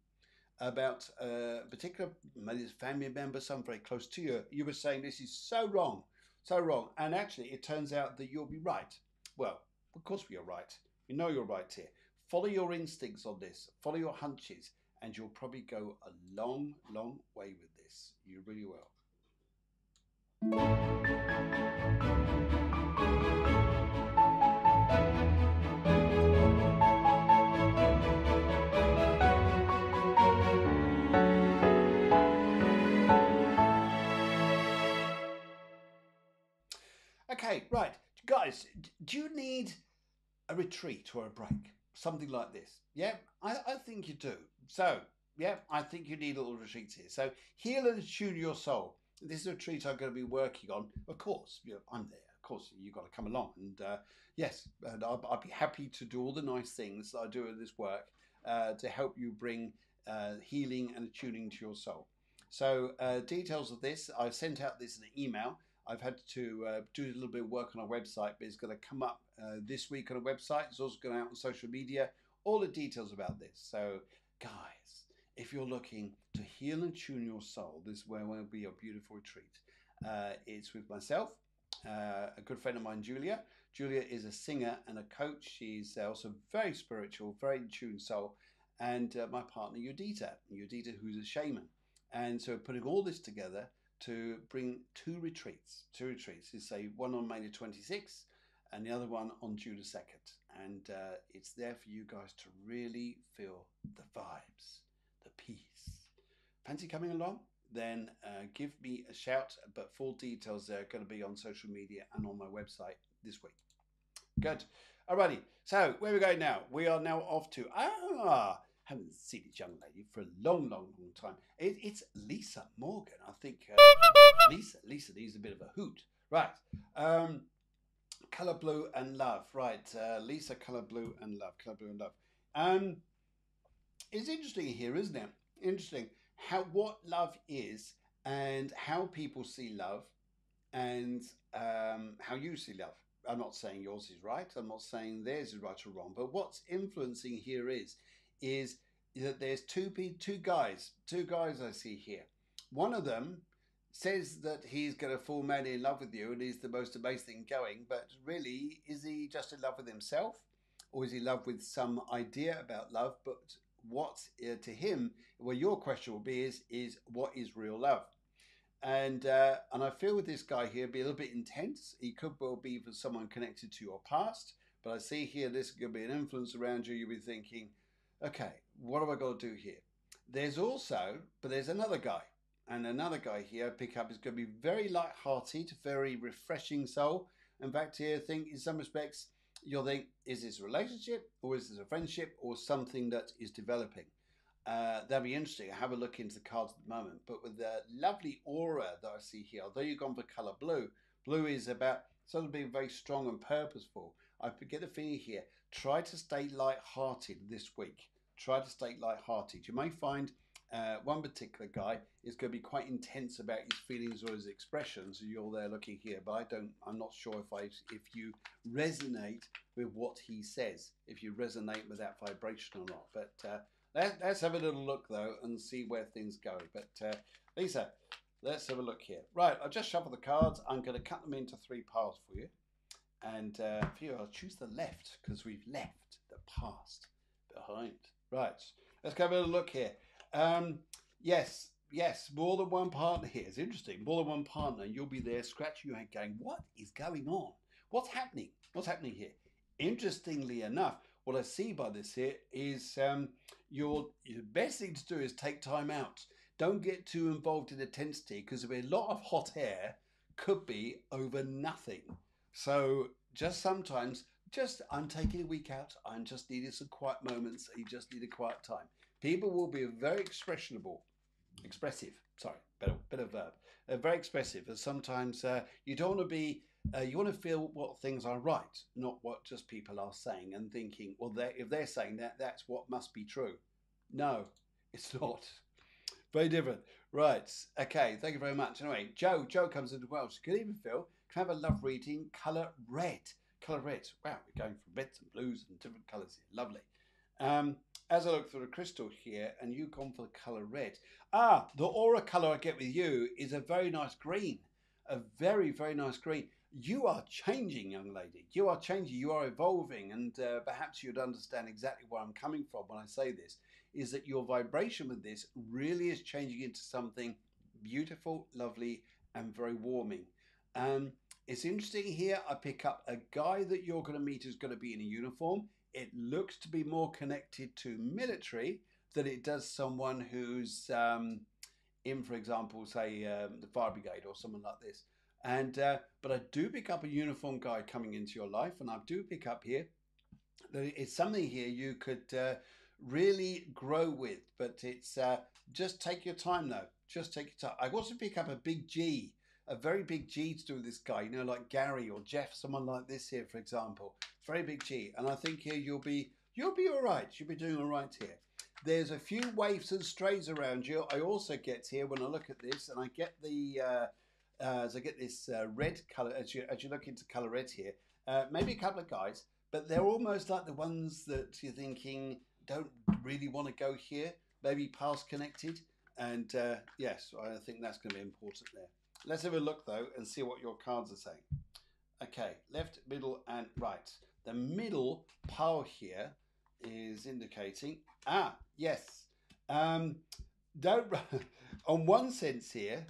about a particular, maybe it's a family member, someone very close to you. You were saying this is so wrong. And actually, it turns out that you'll be right. Well, of course we are right. You know you're right here. Follow your instincts on this. Follow your hunches, and you'll probably go a long, long way with this. You really will. Okay, right. Guys, do you need a retreat or a break? Something like this. Yeah, I think you do. So, yeah, I think you need a little retreat here. So, heal and tune your soul. This is a retreat I'm going to be working on. Of course, I'm there. Of course, you've got to come along. And yes, and I'll be happy to do all the nice things that I do in this work to help you bring healing and tuning to your soul. So, details of this, I've sent out this in an email. I've had to do a little bit of work on our website, but it's going to come up this week on a website. It's also going out on social media. All the details about this. So, guys, if you're looking to heal and tune your soul, this is where will be a beautiful retreat. It's with myself, a good friend of mine, Julia. Julia is a singer and a coach. She's also very spiritual, very in tune soul. And my partner, Yudita, who's a shaman. And so putting all this together to bring two retreats. It's one on May the 26th and the other one on June the 2nd. And it's there for you guys to really feel the vibes, the peace. Fancy coming along? Then give me a shout, but full details are going to be on social media and on my website this week. Good. Alrighty, so where are we going now? We are now off to, haven't seen this young lady for a long, long, long time. It's Lisa Morgan. I think Lisa needs a bit of a hoot. Right. Color Blue and Love. Right. Lisa, Color Blue and Love. Color Blue and Love. It's interesting here, isn't it? Interesting what love is and how people see love and how you see love. I'm not saying yours is right. I'm not saying theirs is right or wrong. But what's influencing here is that there's two guys I see here. One of them says that he's going to fall madly in love with you and he's the most amazing thing going, but really, is he just in love with himself? or is he in love with some idea about love? But what to him, well, your question will be is what is real love? And I feel with this guy here be a little bit intense. He could well be for someone connected to your past, but I see here this could be an influence around you. You'll be thinking, okay, what have I got to do here? There's another guy, and another guy here I pick up is going to be very light-hearted, very refreshing soul. In fact, here I think in some respects you'll think, is this a relationship or is this a friendship or something that is developing? That'll be interesting. Have a look into the cards at the moment. But with the lovely aura that I see here, although you've gone for colour blue, blue is about sort of being very strong and purposeful. I get a feeling here, try to stay light-hearted this week. Try to stay light-hearted. You may find one particular guy is going to be quite intense about his feelings or his expressions. You're there looking here, but I'm not sure if you resonate with what he says, if you resonate with that vibration or not. But let's have a little look though and see where things go. But Lisa, let's have a look here. Right, I'll just shuffle the cards. I'm going to cut them into 3 piles for you. And for you, I'll choose the left because we've left the past behind. Right, let's have a little look here. Yes, more than one partner here. It's interesting. More than one partner. You'll be there scratching your head going, what is going on? What's happening? What's happening here? Interestingly enough, what I see by this here is your best thing to do is take time out. Don't get too involved in intensity because there'll be a lot of hot air could be over nothing. So just sometimes, I'm taking a week out. I'm just needing some quiet moments. You just need a quiet time. People will be very expressive. Better verb. Very expressive. And sometimes you don't want to be. You want to feel what things are right, not what just people are saying and thinking. Well, if they're saying that, that's what must be true. No, it's not. Very different. Right. Okay. Thank you very much. Anyway, Joe comes into Welsh. Good evening, Phil. Can I have a love reading? Colour red. Colour red. Wow, we're going from reds and blues and different colours here. Lovely. As I look through the crystal here, and you've gone for the colour red. The aura colour I get with you is a very nice green. A very, very nice green. You are changing, young lady. You are changing. You are evolving. And perhaps you'd understand exactly where I'm coming from when I say this, is that your vibration with this really is changing into something beautiful, lovely, and very warming. It's interesting here. I pick up a guy that you're going to meet who's going to be in a uniform. It looks to be more connected to military than it does someone who's in, for example, say the fire brigade or someone like this. And but I do pick up a uniform guy coming into your life, and I do pick up here that it's something here you could really grow with. But it's just take your time though. Just take your time. I also pick up a big G. A very big G to do with this guy, like Gary or Jeff, someone like this here, for example. Very big G. And I think here you'll be all right. You'll be doing all right here. There's a few waifs and strays around you. I also get here when I look at this, and I get as I get this red color as you look into color red here. Maybe a couple of guys, but they're almost like the ones that you're thinking don't really want to go here. Maybe past connected, and yes, I think that's going to be important there. Let's have a look though and see what your cards are saying. Okay, left, middle, and right. The middle pile here is indicating, yes. Don't run. In one sense here,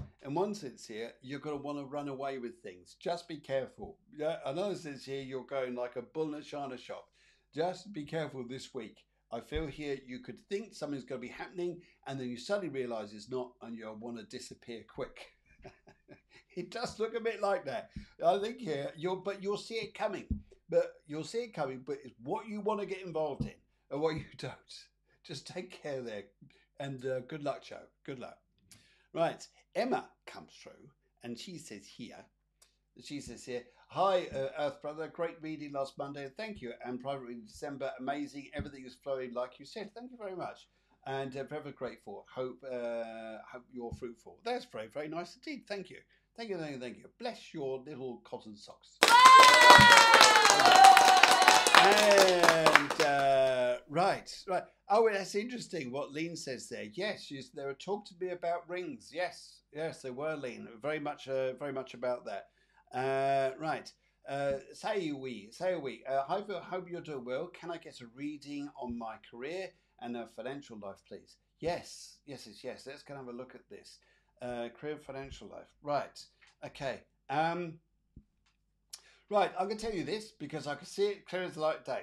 you're going to want to run away with things. Just be careful. Another sense here, you're going like a bull in a china shop. Just be careful this week. I feel here you could think something's going to be happening, and then you suddenly realise it's not, and you'll want to disappear quick. It does look a bit like that. I think here you'll see it coming. But it's what you want to get involved in and what you don't. Just take care there. And good luck, Joe. Good luck. Right. Emma comes through and she says here, hi, Earth Brother. Great reading last Monday. Thank you. And private reading December. Amazing. Everything is flowing like you said. Thank you very much. And forever grateful. Hope you're fruitful. That's very, very nice indeed. Thank you. Thank you. Bless your little cotton socks. And right. Oh, that's interesting what Lean says there. Yes, there were talk to me about rings. Yes, they were, Lean. Very much about that. Right. Say we, say we. Hope you're doing well. Can I get a reading on my career and financial life, please? Yes, yes, yes, yes. Let's go and have a look at this. Career and financial life. Right. Okay. Right. I'm going to tell you this because I can see it clear as the light of day.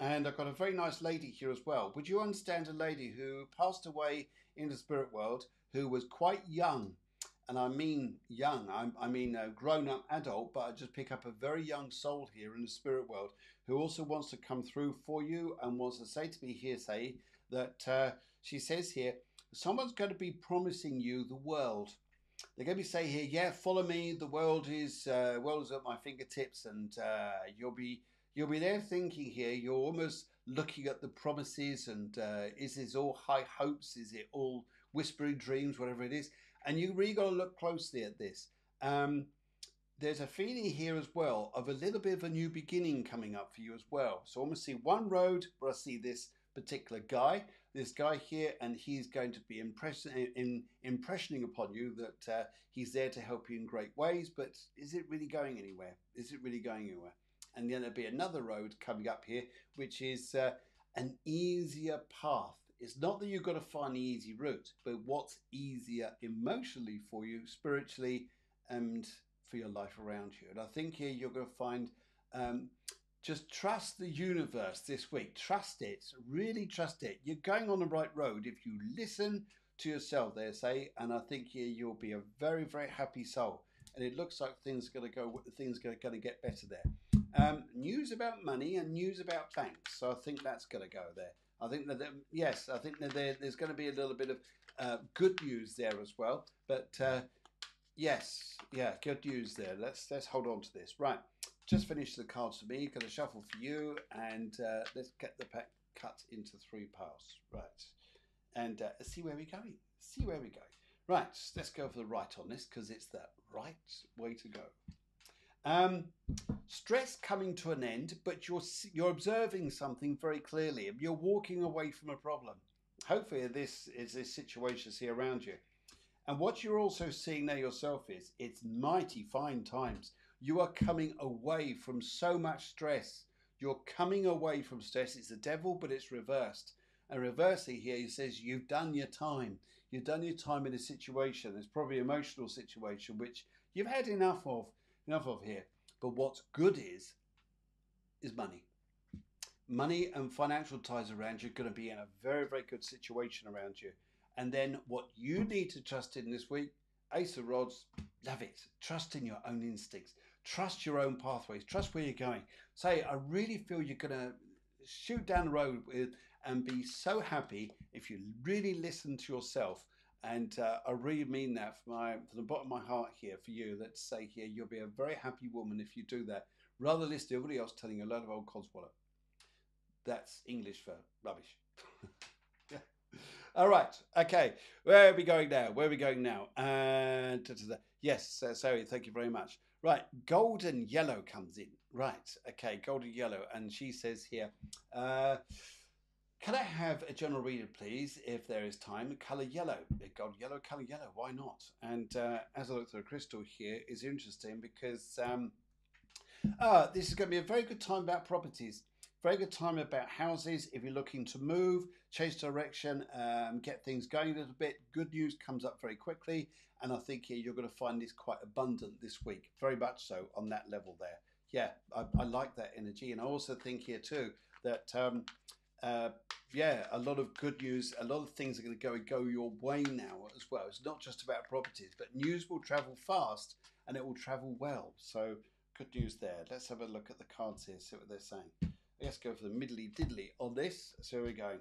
And I've got a very nice lady here as well. Would you understand a lady who passed away in the spirit world who was quite young? And I mean young, I mean a grown up adult, but I just pick up a very young soul here in the spirit world who also wants to come through for you and wants to say to me here, say that she says here, someone's going to be promising you the world. They're going to be saying here, yeah, follow me. The world is at my fingertips, and you'll be there thinking here. You're almost looking at the promises, and is this all high hopes? Is it all whispering dreams? Whatever it is, and you really got to look closely at this. Um, there's a feeling here as well of a little bit of a new beginning coming up for you as well. So I almost see one road where I see this particular guy, this guy here, and he's going to be impressioning upon you that he's there to help you in great ways. But is it really going anywhere? Is it really going anywhere? And then there'll be another road coming up here, which is an easier path. It's not that you've got to find the easy route, but what's easier emotionally for you, spiritually, and for your life around you. And I think here you're going to find just trust the universe this week. Trust it. Really trust it. You're going on the right road if you listen to yourself, they say. And I think here you'll be a very, very happy soul. And it looks like things are going to get better there. News about money and news about banks. So I think that's going to go there. I think that, yes, I think that there's going to be a little bit of good news there as well. But yes, yeah, good news there. Let's hold on to this. Right, just finished the cards for me. Going to shuffle for you, and let's get the pack cut into 3 piles. Right, and see where we're going. See where we're going. Right, let's go for the right on this because it's the right way to go. Stress coming to an end, but you're observing something very clearly. You're walking away from a problem. Hopefully, this situation see around you. And what you're also seeing there yourself is it's mighty fine times. You are coming away from so much stress. You're coming away from stress. It's the devil, but it's reversed. And reversing here, he says you've done your time. You've done your time in a situation. It's probably an emotional situation which you've had enough of here. But what's good is money. Money and financial ties around you are going to be in a very, very good situation around you. And then what you need to trust in this week, Ace of Rods, love it. Trust in your own instincts. Trust your own pathways. Trust where you're going. Say, I really feel you're going to shoot down the road with and be so happy if you really listen to yourself. And I really mean that from the bottom of my heart here for you. Let's say here, you'll be a very happy woman if you do that. Rather than listen to everybody else telling you a load of old codswallop. That's English for rubbish. Yeah. All right. Okay. Where are we going now? Where are we going now? Yes. Sorry. Thank you very much. Right. Golden yellow comes in. Right. Okay. Golden yellow. And she says here, can I have a general reader, please, if there is time? Colour yellow. Gold yellow, colour yellow. Why not? And as I look through the crystal here, is interesting because this is going to be a very good time about properties. Very good time about houses. If you're looking to move, change direction, get things going a little bit, good news comes up very quickly. And I think here you're going to find this quite abundant this week. Very much so on that level there. Yeah, I like that energy. And I also think here too that, yeah, a lot of good news, a lot of things are going to go your way now as well. It's not just about properties, but news will travel fast and it will travel well. So good news there. Let's have a look at the cards here, see what they're saying. Let's go for the middly diddly on this. So we're going.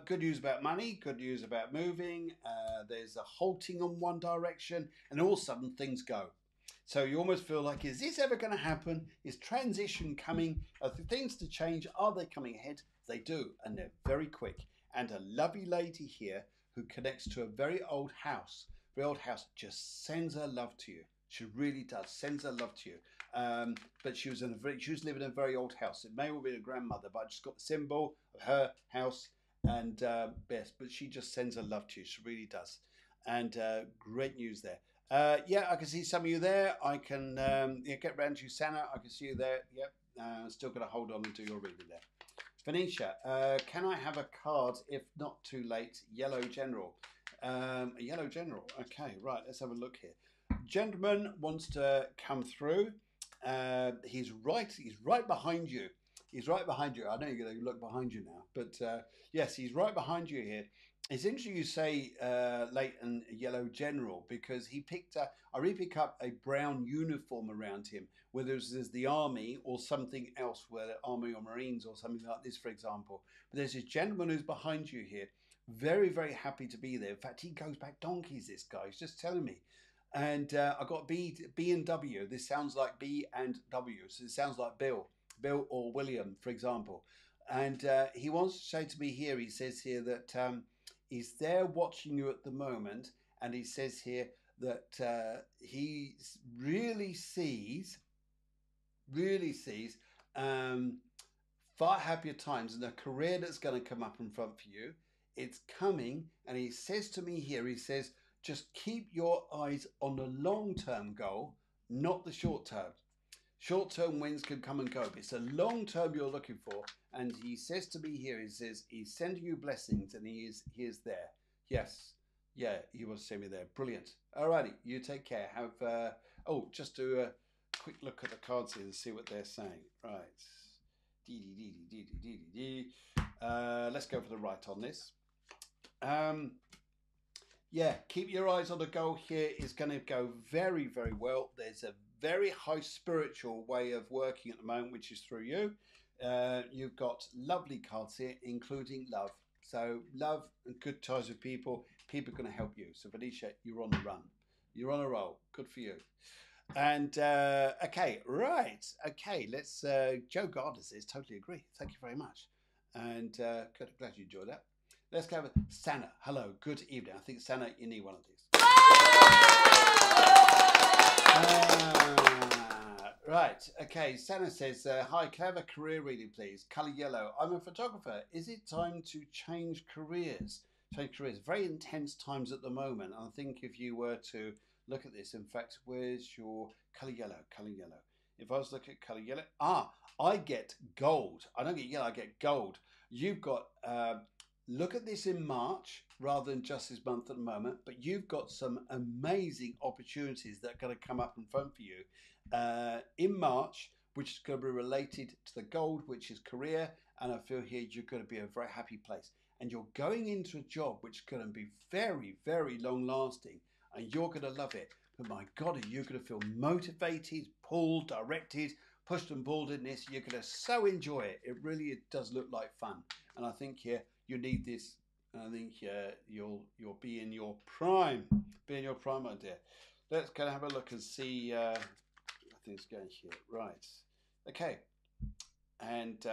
Good news about money. Good news about moving. There's a halting on one direction, and all of a sudden things go. So you almost feel like, is this ever going to happen? Is transition coming? Are things to change? Are they coming ahead? They do, and they're very quick. And a lovely lady here who connects to a very old house. Very old house just sends her love to you. She really does. Sends her love to you. But she was living in a very old house. It may well be a grandmother, but I just got the symbol of her house and best. But she just sends her love to you. She really does. And great news there. Yeah, I can see some of you there. I can yeah, get round to you, Santa. I can see you there. Yep. Still going to hold on and do your reading there. Venetia, can I have a card if not too late? Yellow General. A Yellow General. Okay, right. Let's have a look here. Gentleman wants to come through. He's right behind you. He's right behind you. I know you're going to look behind you now, but yes, he's right behind you here. It's interesting you say Leighton Yellow General because he picked up. I really pick up a brown uniform around him, whether it's the army or something else, whether army or marines or something like this, for example. But there's this gentleman who's behind you here, very very happy to be there. In fact, he goes back donkeys. This guy, he's just telling me. And I got B and W. This sounds like B and W. So it sounds like Bill or William, for example. And he wants to say to me here. He says here that he's there watching you at the moment, and he says here that he really sees far happier times and a career that's going to come up in front for you. It's coming, and he says to me here. He says, just keep your eyes on the long-term goal, not the short-term. Short-term wins can come and go, but it's a long-term you're looking for. And he says to me here, he says, he's sending you blessings, and he is there. Yes, yeah, he was sending me there. Brilliant. Alrighty, you take care. Have, just do a quick look at the cards here and see what they're saying. Right. Let's go for the right on this. Yeah, keep your eyes on the goal here. It's going to go very, very well. There's a very high spiritual way of working at the moment, which is through you. You've got lovely cards here, including love. So love and good ties with people. People are going to help you. So Venetia, you're on the run. You're on a roll. Good for you. And okay, right. Okay, let's. Joe Gardner says, totally agree. Thank you very much. And good, glad you enjoyed that. Let's go with Santa. Hello, good evening. I think Santa, you need one of these. Right, okay. Santa says, hi, can I have a career reading, please? Colour yellow. I'm a photographer. Is it time to change careers? Change careers. Very intense times at the moment. I think if you were to look at this, in fact, where's your colour yellow? Colour yellow. If I was looking at colour yellow, I get gold. I don't get yellow, I get gold. You've got... look at this in March rather than just this month at the moment, but you've got some amazing opportunities that are going to come up in front for you in March, which is going to be related to the gold, which is career. And I feel here you're going to be a very happy place. And you're going into a job which is going to be very, very long lasting, and you're going to love it. But my God, you're going to feel motivated, pulled, directed, pushed and pulled in this. You're going to so enjoy it. It does look like fun. And I think here, you need this. I think you'll be in your prime. Be in your prime, my dear. Let's go and have a look and see how things going here. Right. Okay. And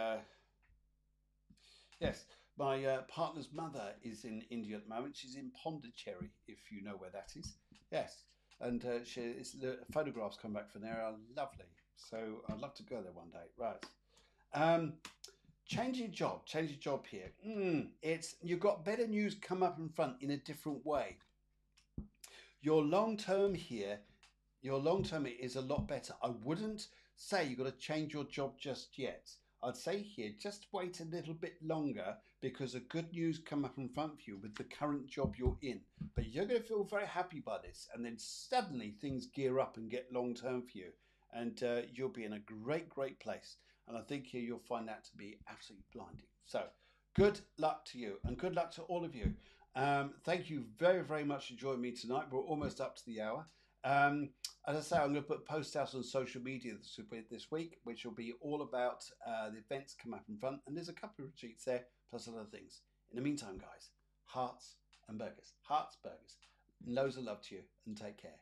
yes, my partner's mother is in India at the moment. She's in Pondicherry, if you know where that is. Yes. And the photographs come back from there are lovely. So I'd love to go there one day. Right. Change your job here. You've got better news come up in front in a different way. Your long term here, is a lot better. I wouldn't say you've got to change your job just yet. I'd say here, just wait a little bit longer because a good news come up in front of you with the current job you're in. But you're going to feel very happy by this, and then suddenly things gear up and get long term for you, and you'll be in a great, great place. And I think here you'll find that to be absolutely blinding. So good luck to you, and good luck to all of you. Thank you very, very much for joining me tonight. We're almost up to the hour. As I say, I'm going to put posts out on social media this week, which will be all about the events come up in front. And there's a couple of retreats there, plus other things. In the meantime, guys, hearts and burgers. Hearts, burgers. Loads of love to you, and take care.